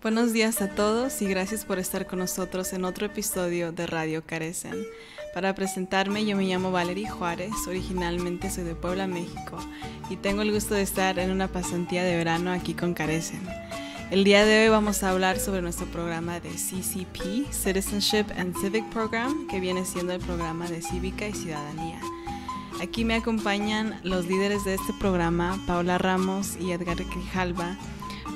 Buenos días a todos y gracias por estar con nosotros en otro episodio de Radio Carecen. Para presentarme, yo me llamo Valerie Juárez, originalmente soy de Puebla, México, y tengo el gusto de estar en una pasantía de verano aquí con Carecen. El día de hoy vamos a hablar sobre nuestro programa de CCP, Citizenship and Civic Program, que viene siendo el programa de Cívica y Ciudadanía. Aquí me acompañan los líderes de este programa, Paola Ramos y Edgar Grijalva.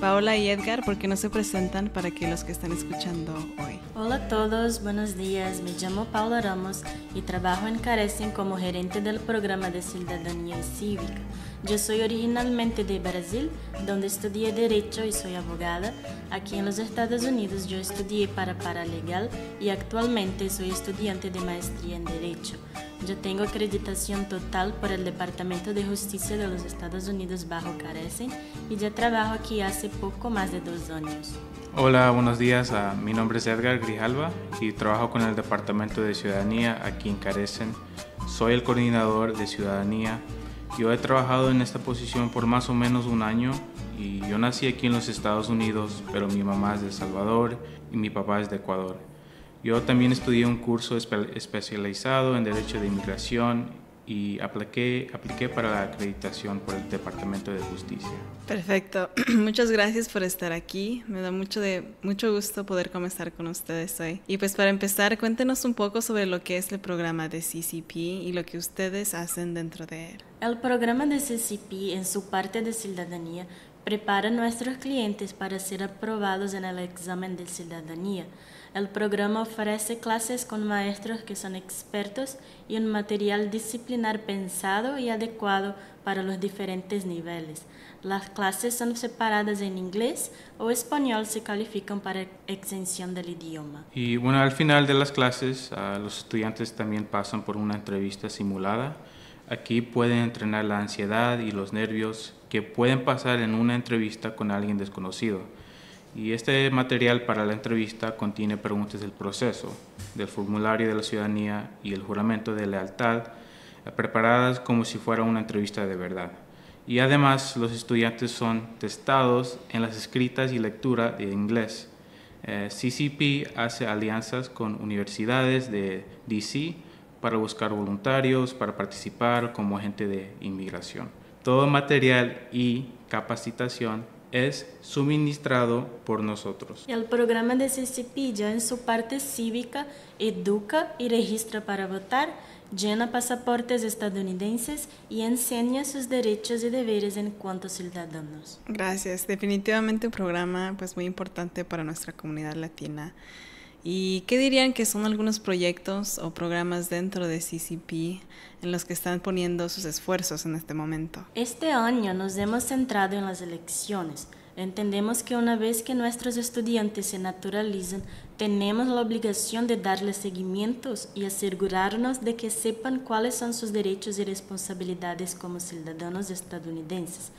Paola y Edgar, ¿por qué no se presentan para que los que están escuchando hoy? Hola a todos, buenos días. Me llamo Paola Ramos y trabajo en Carecen como gerente del programa de Ciudadanía y Cívica. Yo soy originalmente de Brasil, donde estudié Derecho y soy abogada. Aquí en los Estados Unidos yo estudié para paralegal y actualmente soy estudiante de maestría en Derecho. Yo tengo acreditación total por el Departamento de Justicia de los Estados Unidos bajo Carecen y ya trabajo aquí hace poco más de 2 años. Hola, buenos días. Mi nombre es Edgar Grijalva y trabajo con el Departamento de Ciudadanía aquí en Carecen. Soy el coordinador de Ciudadanía. Yo he trabajado en esta posición por más o menos 1 año y yo nací aquí en los Estados Unidos, pero mi mamá es de El Salvador y mi papá es de Ecuador. Yo también estudié un curso especializado en Derecho de Inmigración y apliqué para la acreditación por el Departamento de Justicia. Perfecto, muchas gracias por estar aquí. Me da mucho gusto poder comenzar con ustedes hoy. Y pues para empezar, cuéntenos un poco sobre lo que es el programa de CCP y lo que ustedes hacen dentro de él. El programa de CCP, en su parte de ciudadanía, prepara a nuestros clientes para ser aprobados en el examen de ciudadanía. El programa ofrece clases con maestros que son expertos y un material disciplinar pensado y adecuado para los diferentes niveles. Las clases son separadas en inglés o español si califican para exención del idioma. Y bueno, al final de las clases, los estudiantes también pasan por una entrevista simulada. Aquí pueden entrenar la ansiedad y los nervios que pueden pasar en una entrevista con alguien desconocido. Y este material para la entrevista contiene preguntas del proceso, del formulario de la ciudadanía y el juramento de lealtad, preparadas como si fuera una entrevista de verdad. Y además los estudiantes son testados en las escritas y lectura de inglés. CCP hace alianzas con universidades de DC para buscar voluntarios, para participar como agente de inmigración. Todo material y capacitación es suministrado por nosotros. El programa de CCP ya en su parte cívica educa y registra para votar, llena pasaportes estadounidenses y enseña sus derechos y deberes en cuanto ciudadanos. Gracias, definitivamente un programa muy importante para nuestra comunidad latina. ¿Y qué dirían que son algunos proyectos o programas dentro de CCP en los que están poniendo sus esfuerzos en este momento? Este año nos hemos centrado en las elecciones. Entendemos que una vez que nuestros estudiantes se naturalizan, tenemos la obligación de darles seguimientos y asegurarnos de que sepan cuáles son sus derechos y responsabilidades como ciudadanos estadounidenses.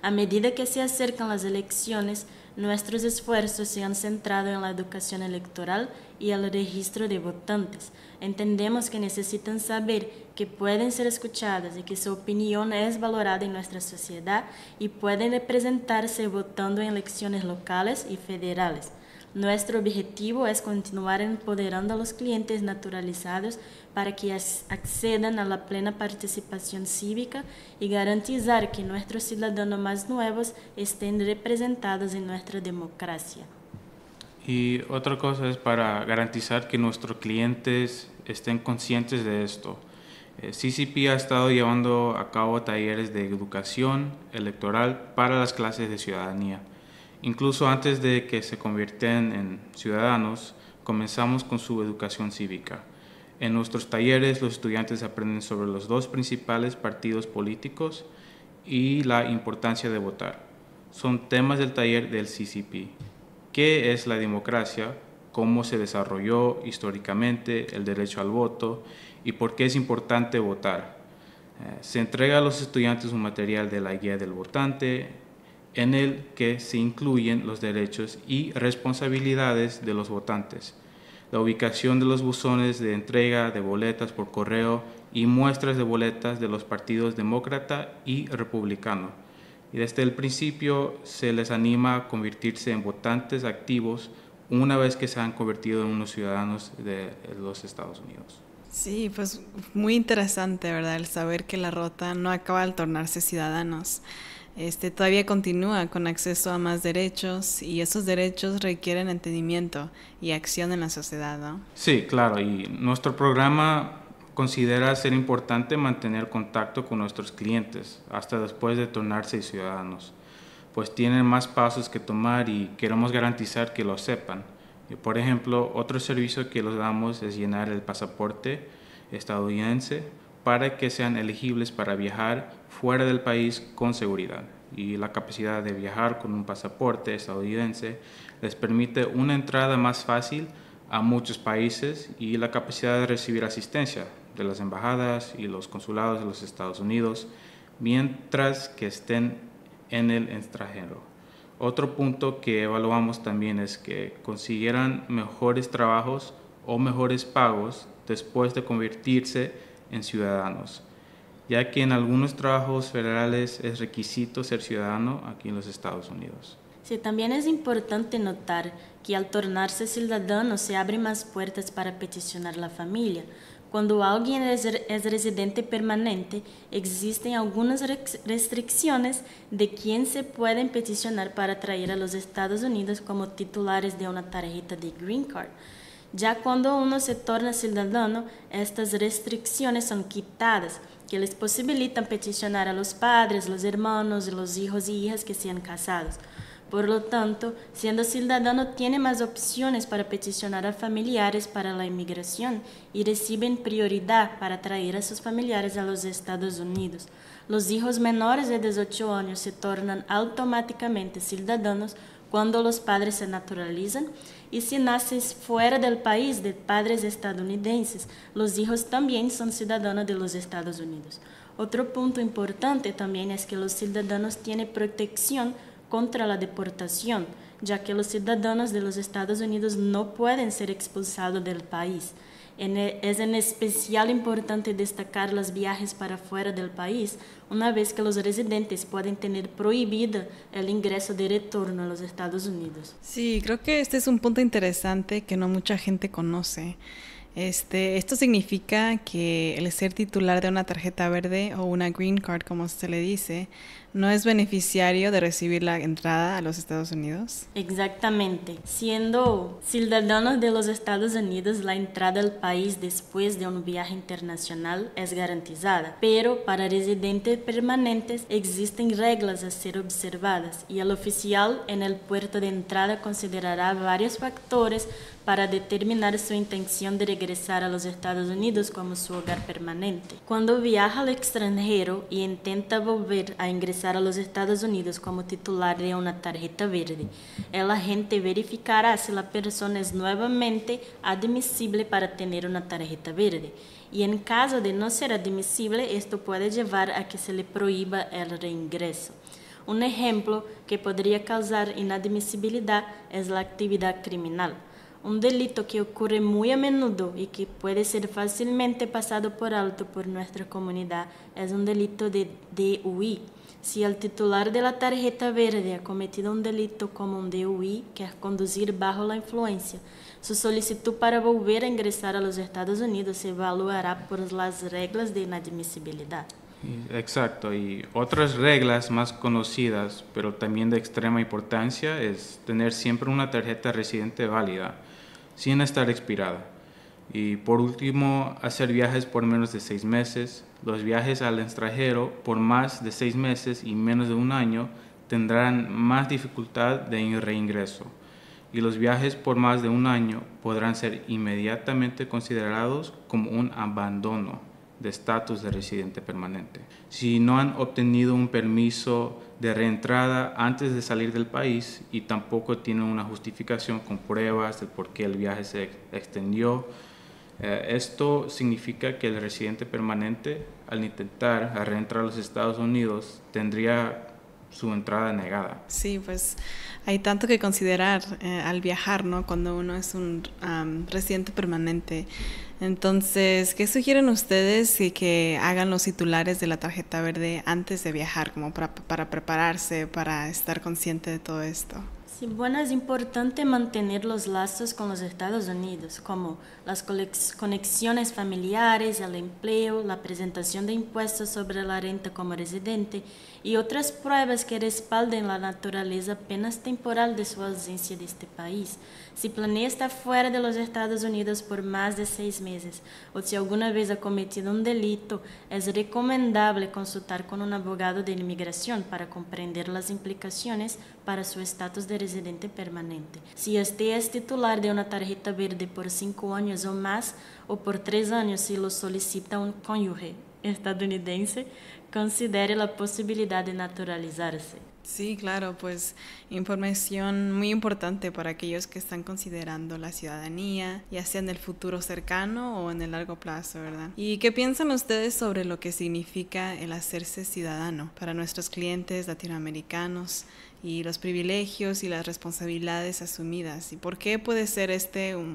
A medida que se acercan las elecciones, nuestros esfuerzos se han centrado en la educación electoral y el registro de votantes. Entendemos que necesitan saber que pueden ser escuchadas y que su opinión es valorada en nuestra sociedad y pueden representarse votando en elecciones locales y federales. Nuestro objetivo es continuar empoderando a los clientes naturalizados para que accedan a la plena participación cívica y garantizar que nuestros ciudadanos más nuevos estén representados en nuestra democracia. Y otra cosa es para garantizar que nuestros clientes estén conscientes de esto. CCP ha estado llevando a cabo talleres de educación electoral para las clases de ciudadanía. Incluso antes de que se convierten en ciudadanos, comenzamos con su educación cívica. En nuestros talleres, los estudiantes aprenden sobre los 2 principales partidos políticos y la importancia de votar. Son temas del taller del CCP. ¿Qué es la democracia? ¿Cómo se desarrolló históricamente el derecho al voto? ¿Y por qué es importante votar? Se entrega a los estudiantes un material de la guía del votante, en el que se incluyen los derechos y responsabilidades de los votantes, la ubicación de los buzones de entrega de boletas por correo y muestras de boletas de los partidos demócrata y republicano, y desde el principio se les anima a convertirse en votantes activos una vez que se han convertido en unos ciudadanos de los Estados Unidos. Sí, pues muy interesante, ¿verdad? El saber que la Rota no acaba al tornarse ciudadanos. Todavía continúa con acceso a más derechos y esos derechos requieren entendimiento y acción en la sociedad, ¿no? Sí, claro, y nuestro programa considera ser importante mantener contacto con nuestros clientes hasta después de tornarse ciudadanos, pues tienen más pasos que tomar y queremos garantizar que lo sepan. Por ejemplo, otro servicio que les damos es llenar el pasaporte estadounidense para que sean elegibles para viajar fuera del país con seguridad. Y la capacidad de viajar con un pasaporte estadounidense les permite una entrada más fácil a muchos países y la capacidad de recibir asistencia de las embajadas y los consulados de los Estados Unidos mientras que estén en el extranjero. Otro punto que evaluamos también es que consiguieran mejores trabajos o mejores pagos después de convertirse en ciudadanos, ya que en algunos trabajos federales es requisito ser ciudadano aquí en los Estados Unidos. Sí, también es importante notar que al tornarse ciudadano se abren más puertas para peticionar la familia. Cuando alguien es residente permanente, existen algunas restricciones de quién se pueden peticionar para traer a los Estados Unidos como titulares de una tarjeta de Green Card. Ya cuando uno se torna ciudadano, estas restricciones son quitadas, que les posibilitan peticionar a los padres, los hermanos, los hijos y hijas que sean casados. Por lo tanto, siendo ciudadano tiene más opciones para peticionar a familiares para la inmigración y reciben prioridad para traer a sus familiares a los Estados Unidos. Los hijos menores de 18 años se tornan automáticamente ciudadanos cuando los padres se naturalizan, y si naces fuera del país de padres estadounidenses, los hijos también son ciudadanos de los Estados Unidos. Otro punto importante también es que los ciudadanos tienen protección contra la deportación, ya que los ciudadanos de los Estados Unidos no pueden ser expulsados del país. Es en especial importante destacar los viajes para fuera del país, una vez que los residentes pueden tener prohibido el ingreso de retorno a los Estados Unidos. Sí, creo que este es un punto interesante que no mucha gente conoce. Esto significa que el ser titular de una tarjeta verde o una green card, como se le dice, no es beneficiario de recibir la entrada a los Estados Unidos. Exactamente. Siendo ciudadanos de los Estados Unidos, la entrada al país después de un viaje internacional es garantizada, pero para residentes permanentes existen reglas a ser observadas y el oficial en el puerto de entrada considerará varios factores para determinar su intención de regresar a los Estados Unidos como su hogar permanente. Cuando viaja al extranjero y intenta volver a ingresar a los Estados Unidos como titular de una tarjeta verde, el agente verificará si la persona es nuevamente admisible para tener una tarjeta verde. Y en caso de no ser admisible, esto puede llevar a que se le prohíba el reingreso. Un ejemplo que podría causar inadmisibilidad es la actividad criminal. Un delito que ocurre muy a menudo y que puede ser fácilmente pasado por alto por nuestra comunidad es un delito de DUI. Si el titular de la tarjeta verde ha cometido un delito como un DUI, que es conducir bajo la influencia, su solicitud para volver a ingresar a los Estados Unidos se evaluará por las reglas de inadmisibilidad. Exacto, y otras reglas más conocidas, pero también de extrema importancia, es tener siempre una tarjeta residente válida, sin estar expirada. Y por último, hacer viajes por menos de 6 meses. Los viajes al extranjero por más de 6 meses y menos de un año tendrán más dificultad de reingreso. Y los viajes por más de un año podrán ser inmediatamente considerados como un abandono de estatus de residente permanente. Si no han obtenido un permiso de reentrada antes de salir del país y tampoco tienen una justificación con pruebas de por qué el viaje se extendió, esto significa que el residente permanente, al intentar reentrar a los Estados Unidos, tendría su entrada negada. Sí, pues hay tanto que considerar al viajar, ¿no? Cuando uno es un residente permanente. Entonces, ¿qué sugieren ustedes que hagan los titulares de la tarjeta verde antes de viajar, como para prepararse, para estar consciente de todo esto? Sí, bueno, es importante mantener los lazos con los Estados Unidos, como las conexiones familiares, el empleo, la presentación de impuestos sobre la renta como residente y otras pruebas que respalden la naturaleza apenas temporal de su ausencia de este país. Si planea estar fuera de los Estados Unidos por más de 6 meses o si alguna vez ha cometido un delito, es recomendable consultar con un abogado de inmigración para comprender las implicaciones para su estatus de residente permanente. Si usted es titular de una tarjeta verde por 5 años o más, o por 3 años si lo solicita un cónyuge estadounidense, considere la posibilidad de naturalizarse. Sí, claro, pues información muy importante para aquellos que están considerando la ciudadanía, ya sea en el futuro cercano o en el largo plazo, ¿verdad? ¿Y qué piensan ustedes sobre lo que significa el hacerse ciudadano para nuestros clientes latinoamericanos y los privilegios y las responsabilidades asumidas? ¿Y por qué puede ser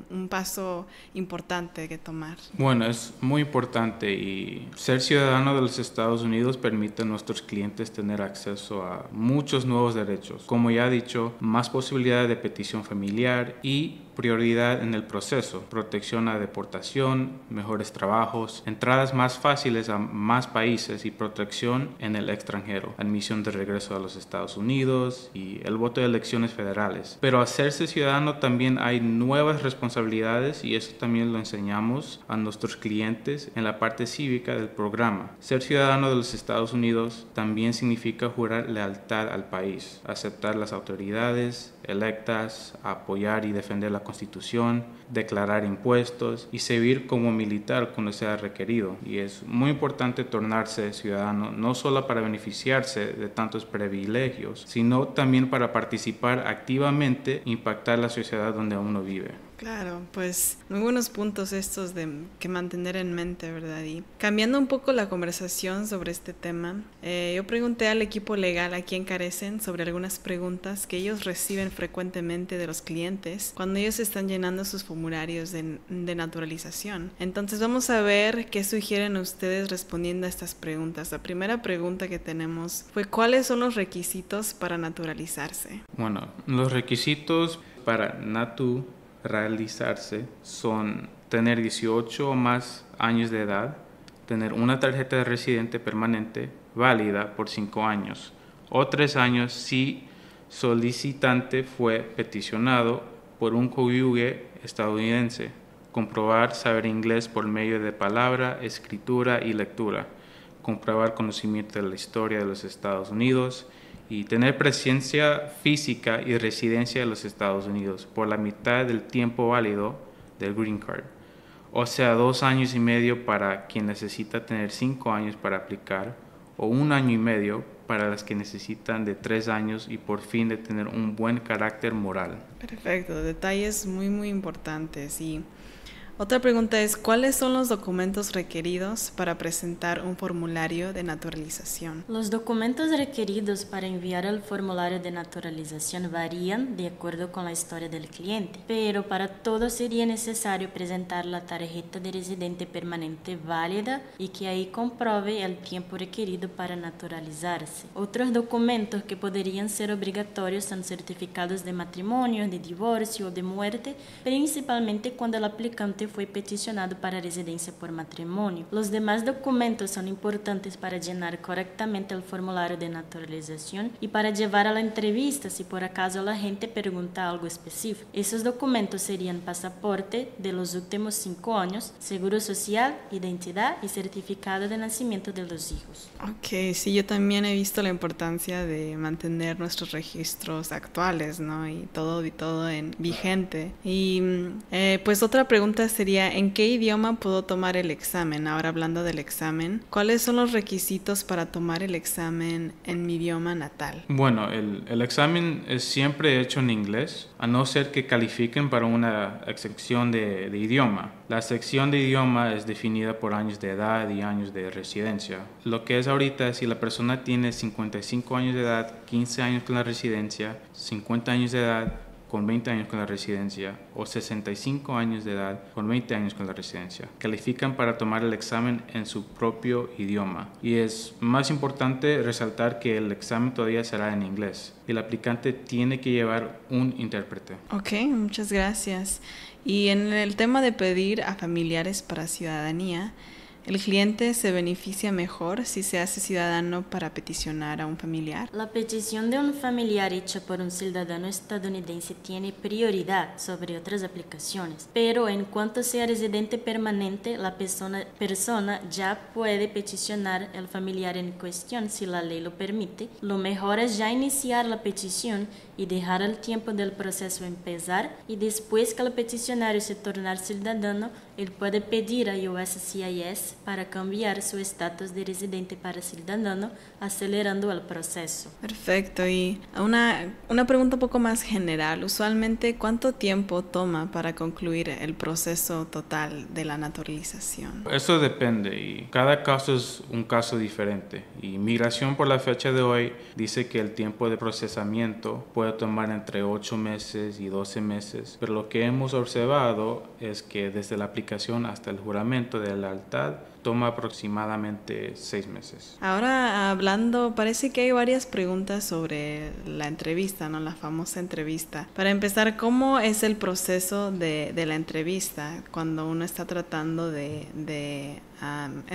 un paso importante que tomar? Bueno, es muy importante y ser ciudadano de los Estados Unidos permite a nuestros clientes tener acceso a muchos nuevos derechos. Como ya he dicho, más posibilidades de petición familiar y prioridad en el proceso, protección a deportación, mejores trabajos, entradas más fáciles a más países y protección en el extranjero, admisión de regreso a los Estados Unidos y el voto de elecciones federales. Pero hacerse ciudadano también hay nuevas responsabilidades y eso también lo enseñamos a nuestros clientes en la parte cívica del programa. Ser ciudadano de los Estados Unidos también significa jurar lealtad al país, aceptar las autoridades electas, apoyar y defender la Constitución, declarar impuestos y servir como militar cuando sea requerido. Y es muy importante tornarse ciudadano no solo para beneficiarse de tantos privilegios, sino también para participar activamente e impactar la sociedad donde uno vive. Claro, pues muy buenos puntos estos que mantener en mente, ¿verdad? Y cambiando un poco la conversación sobre este tema, yo pregunté al equipo legal aquí en Carecen sobre algunas preguntas que ellos reciben frecuentemente de los clientes cuando ellos están llenando sus formularios de naturalización. Entonces vamos a ver qué sugieren ustedes respondiendo a estas preguntas. La primera pregunta que tenemos fue: ¿cuáles son los requisitos para naturalizarse? Bueno, los requisitos para realizarse son tener 18 o más años de edad, tener una tarjeta de residente permanente válida por 5 años o 3 años si solicitante fue peticionado por un cónyuge estadounidense, comprobar saber inglés por medio de palabra, escritura y lectura, comprobar conocimiento de la historia de los Estados Unidos y tener presencia física y residencia en los Estados Unidos por la mitad del tiempo válido del Green Card, o sea 2 años y medio para quien necesita tener 5 años para aplicar o 1 año y medio para las que necesitan de 3 años y por fin de tener un buen carácter moral. Perfecto, detalles muy muy importantes. Y otra pregunta es: ¿cuáles son los documentos requeridos para presentar un formulario de naturalización? Los documentos requeridos para enviar el formulario de naturalización varían de acuerdo con la historia del cliente, pero para todo sería necesario presentar la tarjeta de residente permanente válida y que ahí compruebe el tiempo requerido para naturalizarse. Otros documentos que podrían ser obligatorios son certificados de matrimonio, de divorcio o de muerte, principalmente cuando el aplicante fue peticionado para residencia por matrimonio. Los demás documentos son importantes para llenar correctamente el formulario de naturalización y para llevar a la entrevista si por acaso la gente pregunta algo específico. Esos documentos serían pasaporte de los últimos 5 años, seguro social, identidad y certificado de nacimiento de los hijos. Ok, sí, yo también he visto la importancia de mantener nuestros registros actuales, ¿no? Y todo en vigente. Y pues otra pregunta sería: ¿en qué idioma puedo tomar el examen? Ahora hablando del examen, ¿cuáles son los requisitos para tomar el examen en mi idioma natal? Bueno, el examen es siempre hecho en inglés, a no ser que califiquen para una sección de idioma. La sección de idioma es definida por años de edad y años de residencia. Lo que es ahorita, si la persona tiene 55 años de edad, 15 años con la residencia, 50 años de edad, con 20 años con la residencia o 65 años de edad con 20 años con la residencia. Califican para tomar el examen en su propio idioma. Y es más importante resaltar que el examen todavía será en inglés. El aplicante tiene que llevar un intérprete. Ok, muchas gracias. Y en el tema de pedir a familiares para ciudadanía, ¿el cliente se beneficia mejor si se hace ciudadano para peticionar a un familiar? La petición de un familiar hecha por un ciudadano estadounidense tiene prioridad sobre otras aplicaciones, pero en cuanto sea residente permanente, la persona ya puede peticionar al familiar en cuestión si la ley lo permite. Lo mejor es ya iniciar la petición y dejar el tiempo del proceso empezar, y después que el peticionario se tornar ciudadano, él puede pedir a USCIS para cambiar su estatus de residente para ciudadano, acelerando el proceso. Perfecto. Y una pregunta un poco más general. Usualmente, ¿cuánto tiempo toma para concluir el proceso total de la naturalización? Eso depende y cada caso es un caso diferente. Y Migración por la fecha de hoy dice que el tiempo de procesamiento puede tomar entre 8 meses y 12 meses, pero lo que hemos observado es que desde la aplicación hasta el juramento de lealtad toma aproximadamente 6 meses. Ahora hablando, parece que hay varias preguntas sobre la entrevista, ¿no? La famosa entrevista. Para empezar, ¿cómo es el proceso de la entrevista cuando uno está tratando en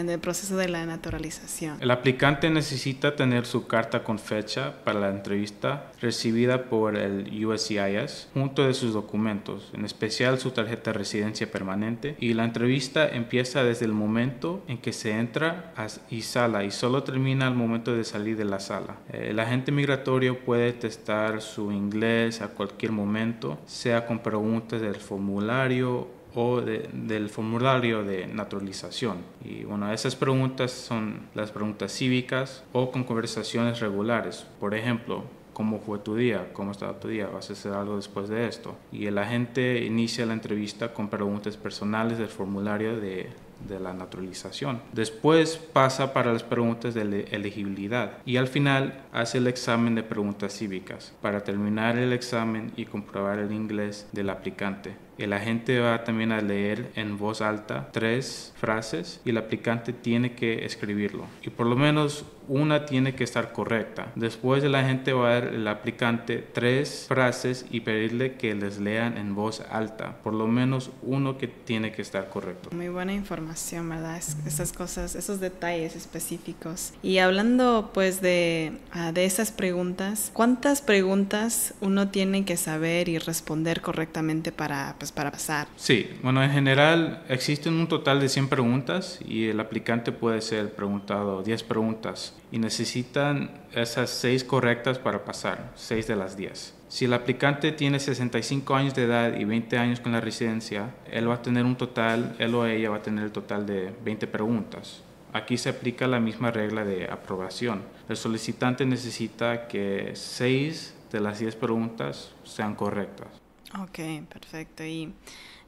el proceso de la naturalización? El aplicante necesita tener su carta con fecha para la entrevista recibida por el USCIS junto de sus documentos, en especial su tarjeta de residencia permanente, y la entrevista empieza desde el momento en que se entra y sala y solo termina al momento de salir de la sala. El agente migratorio puede testar su inglés a cualquier momento, sea con preguntas del formulario o del formulario de naturalización. Y bueno, esas preguntas son las preguntas cívicas o con conversaciones regulares. Por ejemplo, ¿cómo fue tu día? ¿Cómo estaba tu día? ¿Vas a hacer algo después de esto? Y el agente inicia la entrevista con preguntas personales del formulario de la naturalización. Después pasa para las preguntas de elegibilidad y al final hace el examen de preguntas cívicas para terminar el examen y comprobar el inglés del aplicante. El agente va también a leer en voz alta 3 frases y el aplicante tiene que escribirlo y por lo menos una tiene que estar correcta. Después el agente va a dar al aplicante 3 frases y pedirle que les lean en voz alta, por lo menos uno que tiene que estar correcto. Muy buena información, ¿verdad? Esas cosas, esos detalles específicos. Y hablando pues de esas preguntas, ¿cuántas preguntas uno tiene que saber y responder correctamente para pasar? Sí, bueno, en general existen un total de 100 preguntas y el aplicante puede ser preguntado 10 preguntas y necesitan esas 6 correctas para pasar, 6 de las 10. Si el aplicante tiene 65 años de edad y 20 años con la residencia, él o ella va a tener el total de 20 preguntas. Aquí se aplica la misma regla de aprobación. El solicitante necesita que 6 de las 10 preguntas sean correctas. Ok, perfecto.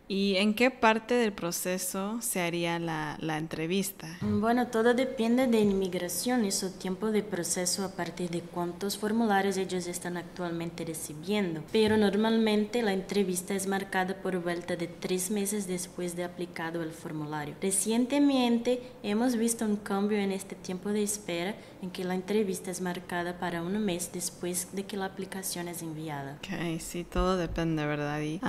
¿Y en qué parte del proceso se haría la entrevista? Bueno, todo depende de inmigración y su tiempo de proceso a partir de cuántos formularios ellos están actualmente recibiendo. Pero normalmente la entrevista es marcada por vuelta de 3 meses después de aplicado el formulario. Recientemente hemos visto un cambio en este tiempo de espera en que la entrevista es marcada para 1 mes después de que la aplicación es enviada. Ok, sí, todo depende, ¿verdad? Y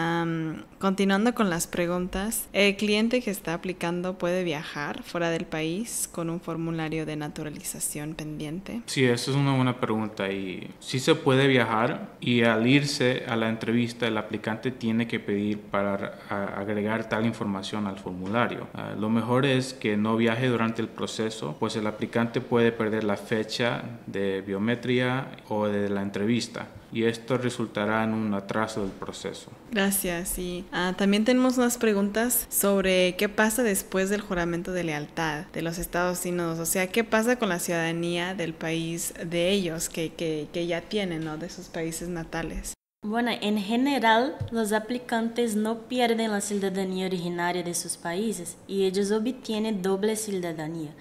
continuando con las preguntas, ¿el cliente que está aplicando puede viajar fuera del país con un formulario de naturalización pendiente? Sí, esa es una buena pregunta y sí se puede viajar y al irse a la entrevista el aplicante tiene que pedir para agregar tal información al formulario. Lo mejor es que no viaje durante el proceso, pues el aplicante puede perder la fecha de biometría o de la entrevista y esto resultará en un atraso del proceso. Gracias. Y también tenemos unas preguntas sobre qué pasa después del juramento de lealtad de los Estados Unidos. O sea, ¿qué pasa con la ciudadanía del país de ellos que ya tienen, ¿no? De sus países natales? Bueno, en general, los aplicantes no pierden la ciudadanía originaria de sus países y ellos obtienen doble ciudadanía.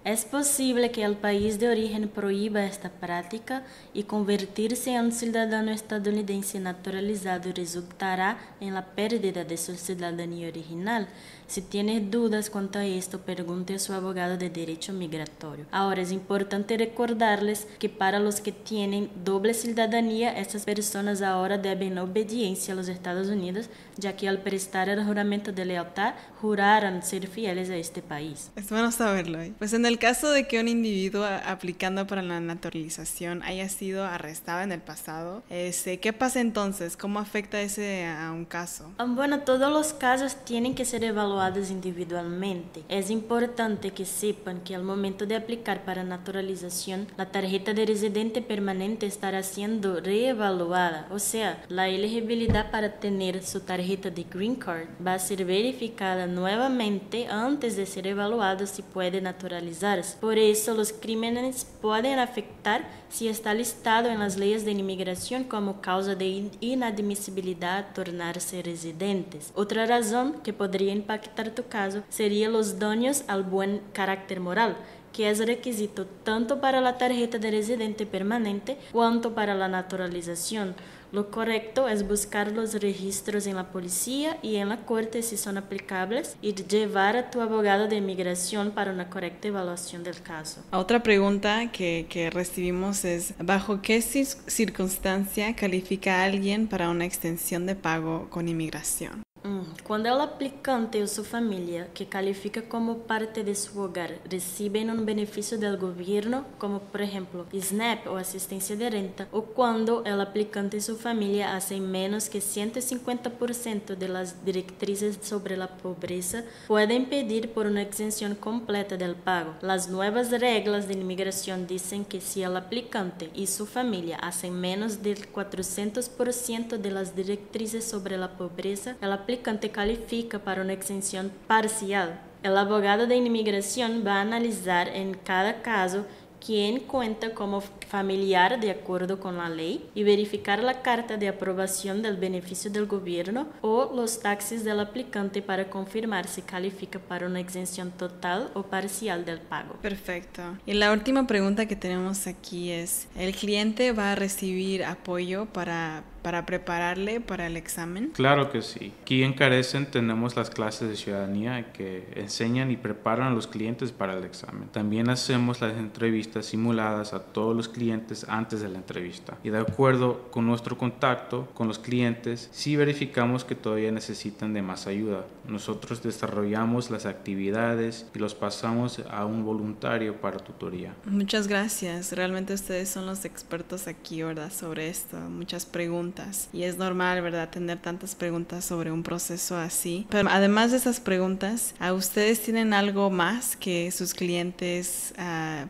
Es posible que el país de origen prohíba esta práctica y convertirse en un ciudadano estadounidense naturalizado resultará en la pérdida de su ciudadanía original. Si tiene dudas cuanto a esto, pregunte a su abogado de derecho migratorio. Ahora, es importante recordarles que para los que tienen doble ciudadanía, estas personas ahora deben obediencia a los Estados Unidos, ya que al prestar el juramento de lealtad, juraron ser fieles a este país. Es bueno saberlo. Pues en el caso de que un individuo aplicando para la naturalización haya sido arrestado en el pasado, ¿qué pasa entonces? ¿Cómo afecta ese a un caso? Bueno, todos los casos tienen que ser evaluados individualmente. Es importante que sepan que al momento de aplicar para naturalización, la tarjeta de residente permanente estará siendo reevaluada, o sea, la elegibilidad para tener su tarjeta de Green Card va a ser verificada nuevamente antes de ser evaluado si puede naturalizarse. Por eso, los crímenes pueden afectar si está listado en las leyes de inmigración como causa de inadmisibilidad a tornarse residentes. Otra razón que podría impactar tu caso sería los daños al buen carácter moral, que es requisito tanto para la tarjeta de residente permanente cuanto para la naturalización. Lo correcto es buscar los registros en la policía y en la corte si son aplicables y llevar a tu abogado de inmigración para una correcta evaluación del caso. Otra pregunta que recibimos es, ¿bajo qué circunstancia califica a alguien para una extensión de pago con inmigración? Cuando el aplicante o su familia, que califica como parte de su hogar, reciben un beneficio del gobierno, como por ejemplo SNAP o asistencia de renta, o cuando el aplicante y su familia hacen menos que 150% de las directrices sobre la pobreza, pueden pedir por una exención completa del pago. Las nuevas reglas de inmigración dicen que si el aplicante y su familia hacen menos del 400% de las directrices sobre la pobreza, el aplicante califica para una exención parcial. El abogado de inmigración va a analizar en cada caso quién cuenta como familiar de acuerdo con la ley y verificar la carta de aprobación del beneficio del gobierno o los taxes del aplicante para confirmar si califica para una exención total o parcial del pago. Perfecto. Y la última pregunta que tenemos aquí es, ¿el cliente va a recibir apoyo para prepararle para el examen? Claro que sí. Aquí en Carecen tenemos las clases de ciudadanía que enseñan y preparan a los clientes para el examen. También hacemos las entrevistas simuladas a todos los clientes antes de la entrevista. Y de acuerdo con nuestro contacto con los clientes, sí verificamos que todavía necesitan de más ayuda. Nosotros desarrollamos las actividades y los pasamos a un voluntario para tutoría. Muchas gracias. Realmente ustedes son los expertos aquí, ¿verdad? Sobre esto. Muchas preguntas. Y es normal, ¿verdad?, tener tantas preguntas sobre un proceso así. Pero además de esas preguntas, ¿a ustedes tienen algo más que sus clientes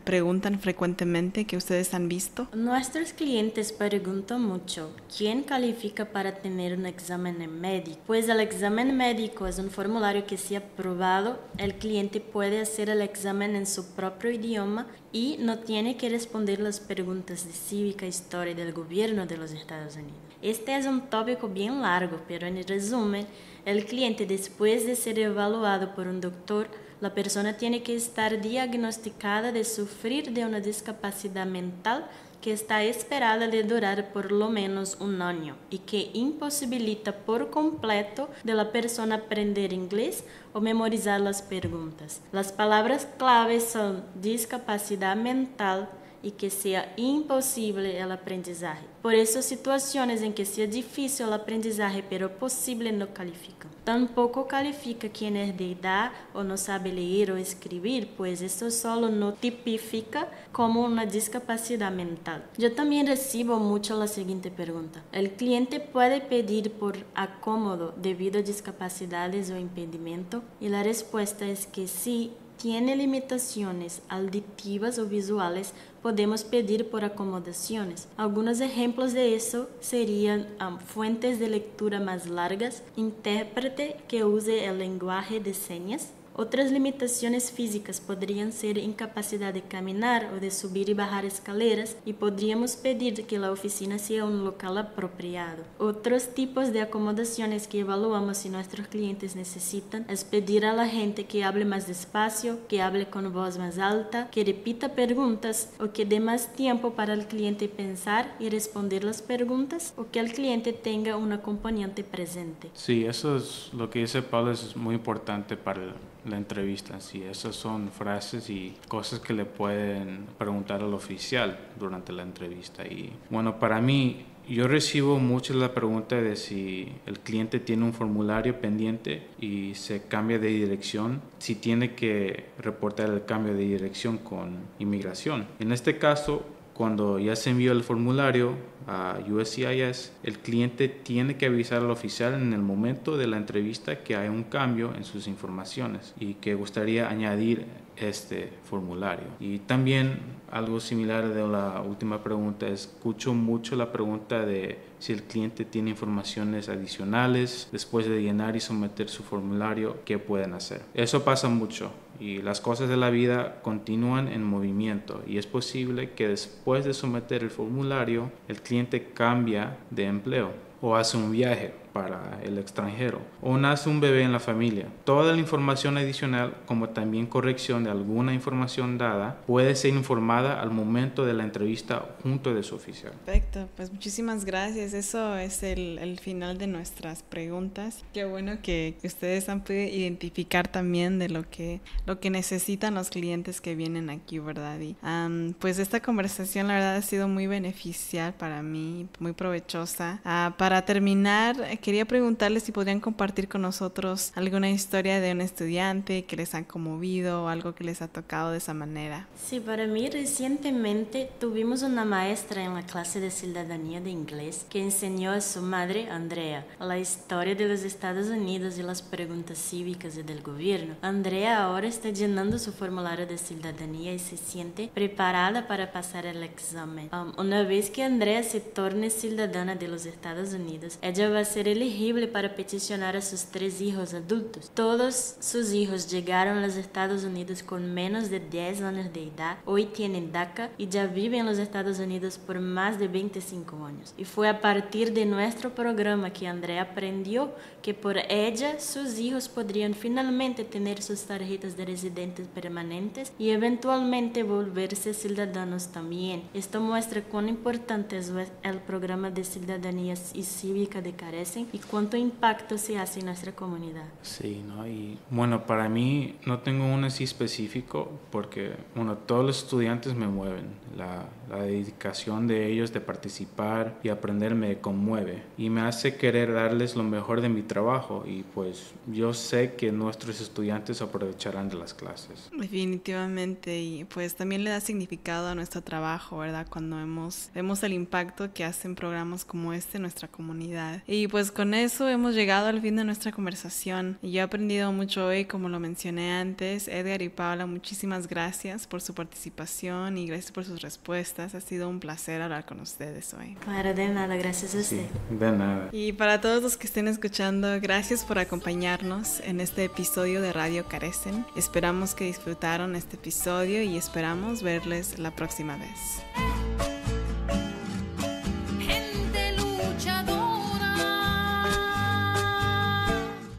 preguntan frecuentemente que ustedes han visto? Nuestros clientes preguntan mucho quién califica para tener un examen médico. Pues el examen médico es un formulario que, si aprobado, el cliente puede hacer el examen en su propio idioma y no tiene que responder las preguntas de cívica e historia del gobierno de los Estados Unidos. Este es un tópico bien largo, pero en resumen, el cliente, después de ser evaluado por un doctor, la persona tiene que estar diagnosticada de sufrir de una discapacidad mental que está esperada de durar por lo menos un año y que imposibilita por completo de la persona aprender inglés o memorizar las preguntas. Las palabras claves son discapacidad mental y que sea imposible el aprendizaje. Por eso, situaciones en que sea difícil el aprendizaje pero posible no califican. Tampoco califica quien es de edad o no sabe leer o escribir, pues eso solo no tipifica como una discapacidad mental. Yo también recibo mucho la siguiente pregunta: ¿el cliente puede pedir por acomodo debido a discapacidades o impedimento? Y la respuesta es que sí. Tiene limitaciones auditivas o visuales, podemos pedir por acomodaciones. Algunos ejemplos de eso serían fuentes de lectura más largas, intérprete que use el lenguaje de señas, Otras limitaciones físicas podrían ser incapacidad de caminar o de subir y bajar escaleras y podríamos pedir que la oficina sea un local apropiado. Otros tipos de acomodaciones que evaluamos si nuestros clientes necesitan es pedir a la gente que hable más despacio, que hable con voz más alta, que repita preguntas o que dé más tiempo para el cliente pensar y responder las preguntas o que el cliente tenga un acompañante presente. Sí, eso es lo que dice Pablo, es muy importante para la entrevista. Sí, esas son frases y cosas que le pueden preguntar al oficial durante la entrevista. Y bueno, para mí, yo recibo mucho la pregunta de si el cliente tiene un formulario pendiente y se cambia de dirección, si tiene que reportar el cambio de dirección con inmigración. En este caso, cuando ya se envió el formulario a USCIS, el cliente tiene que avisar al oficial en el momento de la entrevista que hay un cambio en sus informaciones y que gustaría añadir este formulario. Y también algo similar de la última pregunta, escucho mucho la pregunta de si el cliente tiene informaciones adicionales después de llenar y someter su formulario, ¿qué pueden hacer? Eso pasa mucho y las cosas de la vida continúan en movimiento y es posible que después de someter el formulario el cliente cambia de empleo o hace un viaje para el extranjero o nace un bebé en la familia. Toda la información adicional, como también corrección de alguna información dada, puede ser informada al momento de la entrevista junto de su oficial. Perfecto, pues muchísimas gracias. Eso es el final de nuestras preguntas. Qué bueno que ustedes han podido identificar también de lo que necesitan los clientes que vienen aquí, ¿verdad? Y pues esta conversación la verdad ha sido muy beneficial para mí, muy provechosa. Para terminar, quería preguntarles si podrían compartir con nosotros alguna historia de un estudiante que les ha conmovido o algo que les ha tocado de esa manera. Sí, para mí recientemente tuvimos una maestra en la clase de ciudadanía de inglés que enseñó a su madre, Andrea, la historia de los Estados Unidos y las preguntas cívicas y del gobierno. Andrea ahora está llenando su formulario de ciudadanía y se siente preparada para pasar el examen. Una vez que Andrea se torne ciudadana de los Estados Unidos, ella va a ser elegible para peticionar a sus 3 hijos adultos. Todos sus hijos llegaron a los Estados Unidos con menos de 10 años de edad, hoy tienen DACA y ya viven en los Estados Unidos por más de 25 años. Y fue a partir de nuestro programa que Andrea aprendió que por ella sus hijos podrían finalmente tener sus tarjetas de residentes permanentes y eventualmente volverse ciudadanos también. Esto muestra cuán importante es el programa de ciudadanía y cívica de Carecen y cuánto impacto se hace en nuestra comunidad. Sí, ¿no? Y bueno, para mí no tengo uno así específico porque, bueno, todos los estudiantes me mueven. La dedicación de ellos de participar y aprender me conmueve y me hace querer darles lo mejor de mi trabajo y pues yo sé que nuestros estudiantes aprovecharán de las clases. Definitivamente, y pues también le da significado a nuestro trabajo, ¿verdad? Cuando vemos el impacto que hacen programas como este en nuestra comunidad. Y pues con eso hemos llegado al fin de nuestra conversación. Y yo he aprendido mucho hoy, como lo mencioné antes. Edgar y Paula, muchísimas gracias por su participación y gracias por sus respuestas. Ha sido un placer hablar con ustedes hoy. Claro, de nada, gracias a usted. Sí, de nada. Y para todos los que estén escuchando, gracias por acompañarnos en este episodio de Radio Carecen. Esperamos que disfrutaron este episodio y esperamos verles la próxima vez.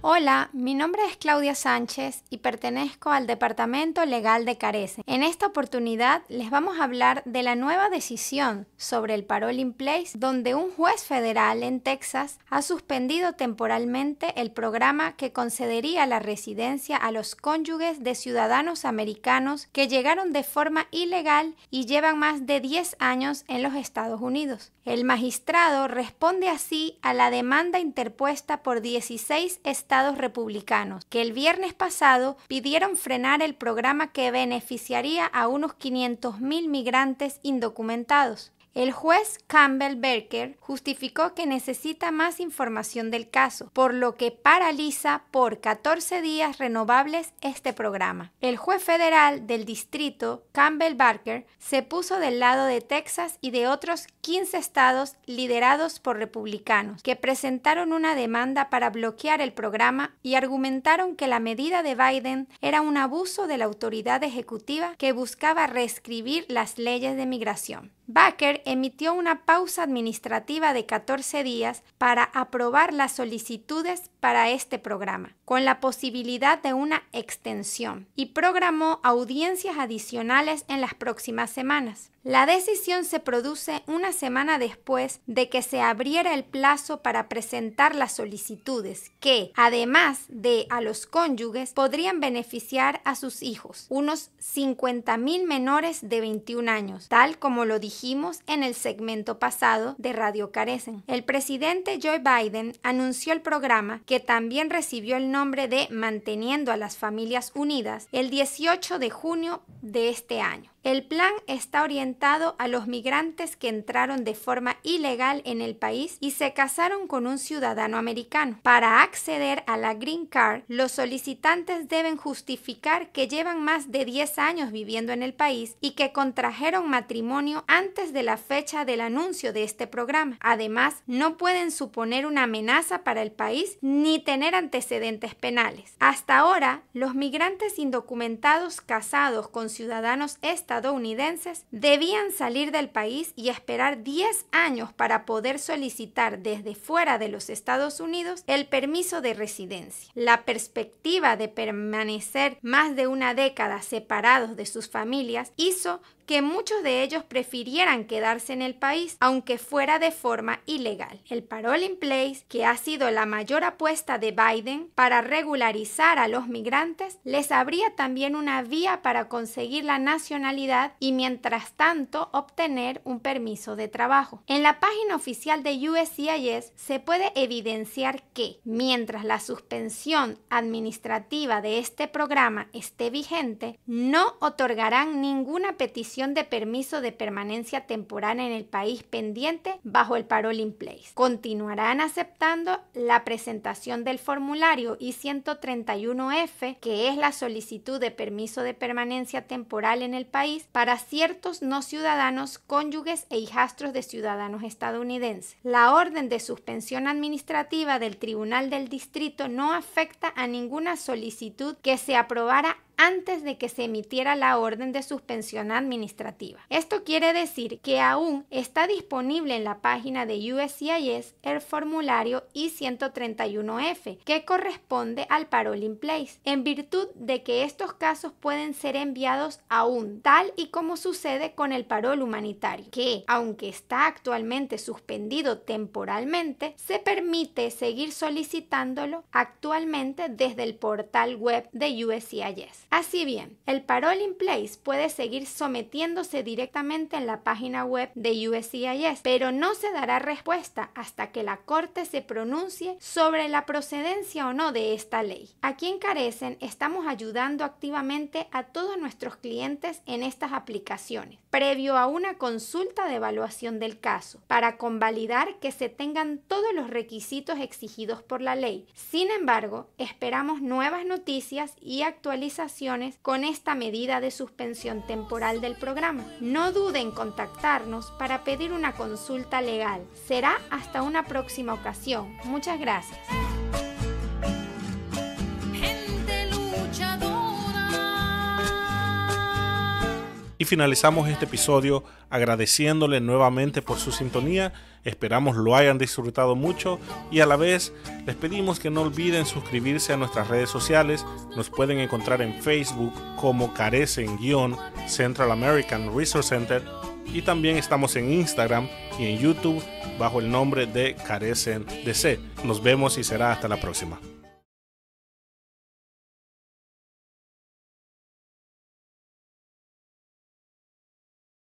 Hola, mi nombre es Claudia Sánchez y pertenezco al Departamento Legal de Carecen. En esta oportunidad les vamos a hablar de la nueva decisión sobre el Parole in Place, donde un juez federal en Texas ha suspendido temporalmente el programa que concedería la residencia a los cónyuges de ciudadanos americanos que llegaron de forma ilegal y llevan más de 10 años en los Estados Unidos. El magistrado responde así a la demanda interpuesta por 16 estados republicanos, que el viernes pasado pidieron frenar el programa que beneficiaría a unos 500,000 migrantes indocumentados. El juez Campbell Barker justificó que necesita más información del caso, por lo que paraliza por 14 días renovables este programa. El juez federal del distrito, Campbell Barker, se puso del lado de Texas y de otros 15 estados liderados por republicanos, que presentaron una demanda para bloquear el programa y argumentaron que la medida de Biden era un abuso de la autoridad ejecutiva que buscaba reescribir las leyes de migración. Barker emitió una pausa administrativa de 14 días para aprobar las solicitudes para este programa, con la posibilidad de una extensión, y programó audiencias adicionales en las próximas semanas. La decisión se produce una semana después de que se abriera el plazo para presentar las solicitudes, que, además de a los cónyuges, podrían beneficiar a sus hijos, unos 50,000 menores de 21 años, tal como lo dijimos en el segmento pasado de Radio Carecen. El presidente Joe Biden anunció el programa, que también recibió el nombre de Manteniendo a las Familias Unidas, el 18 de junio de este año. El plan está orientado a los migrantes que entraron de forma ilegal en el país y se casaron con un ciudadano americano. Para acceder a la Green Card, los solicitantes deben justificar que llevan más de 10 años viviendo en el país y que contrajeron matrimonio antes de la fecha del anuncio de este programa. Además, no pueden suponer una amenaza para el país ni tener antecedentes penales. Hasta ahora, los migrantes indocumentados casados con ciudadanos estadounidenses debían salir del país y esperar 10 años para poder solicitar desde fuera de los Estados Unidos el permiso de residencia. La perspectiva de permanecer más de una década separados de sus familias hizo que muchos de ellos prefirieran quedarse en el país, aunque fuera de forma ilegal. El Parole in Place, que ha sido la mayor apuesta de Biden para regularizar a los migrantes, les abría también una vía para conseguir la nacionalidad y, mientras tanto, obtener un permiso de trabajo. En la página oficial de USCIS se puede evidenciar que, mientras la suspensión administrativa de este programa esté vigente, no otorgarán ninguna petición de permiso de permanencia temporal en el país pendiente bajo el Parole in Place. Continuarán aceptando la presentación del formulario I-131F, que es la solicitud de permiso de permanencia temporal en el país para ciertos no ciudadanos, cónyuges e hijastros de ciudadanos estadounidenses. La orden de suspensión administrativa del Tribunal del Distrito no afecta a ninguna solicitud que se aprobara antes de que se emitiera la orden de suspensión administrativa. Esto quiere decir que aún está disponible en la página de USCIS el formulario I-131F, que corresponde al Parole in Place, en virtud de que estos casos pueden ser enviados aún, tal y como sucede con el parol humanitario, que, aunque está actualmente suspendido temporalmente, se permite seguir solicitándolo actualmente desde el portal web de USCIS. Así bien, el Parole in Place puede seguir sometiéndose directamente en la página web de USCIS, pero no se dará respuesta hasta que la Corte se pronuncie sobre la procedencia o no de esta ley. Aquí en Carecen estamos ayudando activamente a todos nuestros clientes en estas aplicaciones, previo a una consulta de evaluación del caso, para convalidar que se tengan todos los requisitos exigidos por la ley. Sin embargo, esperamos nuevas noticias y actualizaciones con esta medida de suspensión temporal del programa. No duden en contactarnos para pedir una consulta legal. Será hasta una próxima ocasión. Muchas gracias. Y finalizamos este episodio agradeciéndole nuevamente por su sintonía. Esperamos lo hayan disfrutado mucho y a la vez les pedimos que no olviden suscribirse a nuestras redes sociales. Nos pueden encontrar en Facebook como Carecen-Central American Resource Center y también estamos en Instagram y en YouTube bajo el nombre de Carecen DC. Nos vemos y será hasta la próxima.